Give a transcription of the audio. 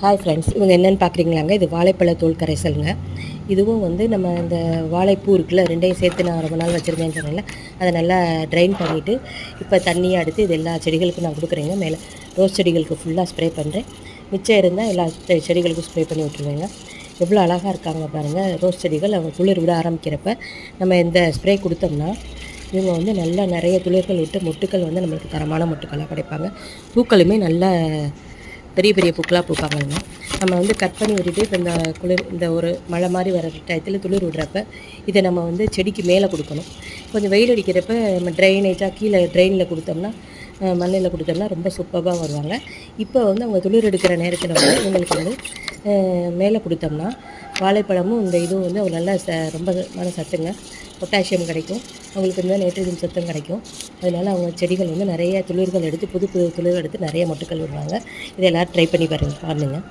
Hi friends, இவங்க என்னென்னு பார்க்குறீங்களாங்க? இது வாழைப்பழ தோல் கரைசலுங்க. இதுவும் வந்து நம்ம இந்த வாழைப்பூ இருக்குல்ல, ரெண்டையும் சேர்த்து நான் ரொம்ப நாள் வச்சுருந்தேன்னு சொன்னேன்ல, அதை நல்லா ட்ரைன் பண்ணிவிட்டு இப்போ தண்ணியை எடுத்து இது எல்லா செடிகளுக்கும் நான் கொடுக்குறேங்க. மேலே ரோஸ் செடிகளுக்கு ஃபுல்லாக ஸ்ப்ரே பண்ணுறேன். மிச்சம் இருந்தால் எல்லா செடிகளுக்கும் ஸ்ப்ரே பண்ணி விட்டுருவேங்க. எவ்வளோ அழகாக இருக்காங்க பாருங்கள் ரோஸ் செடிகள். அவங்க துளிர் விட ஆரம்பிக்கிறப்ப நம்ம இந்த ஸ்ப்ரே கொடுத்தோம்னா இவங்க வந்து நல்லா நிறைய துளிர்கள் விட்டு மொட்டுக்கள் வந்து நம்மளுக்கு தரமான மொட்டுக்களாக கிடைப்பாங்க. பூக்களுமே நல்லா பெரிய பெரிய பூக்களாக பூப்பாங்கங்க. நம்ம வந்து கட் பண்ணி விட்டுட்டு இப்போ இந்த ஒரு மழை மாதிரி வர டயத்தில் துளிர் விடுறப்ப இதை நம்ம வந்து செடிக்கு மேலே கொடுக்கணும். கொஞ்சம் வெயில் அடிக்கிறப்ப நம்ம ட்ரைனேஜாக கீழே ட்ரெயினில் கொடுத்தோம்னா, மண்ணில் கொடுத்தோம்னா ரொம்ப சூப்பராக வருவாங்க. இப்போ வந்து அவங்க துளிர் எடுக்கிற நேரத்தில் வந்து இவங்களுக்கு வந்து மேலே கொடுத்தோம்னா வாழைப்பழமும் இந்த இதுவும் வந்து அவங்க நல்லா ரொம்ப சத்துங்க. பொட்டாசியம் கிடைக்கும், அவங்களுக்கு வந்து நைட்ரஜன் சத்தும் கிடைக்கும். அதனால் அவங்க செடிகள் வந்து நிறைய துளிர்கள் எடுத்து புது புது துளிர்கள் எடுத்து நிறைய மொட்டுக்கள் விடுவாங்க. இதை எல்லோரும் ட்ரை பண்ணி பாருங்கள்.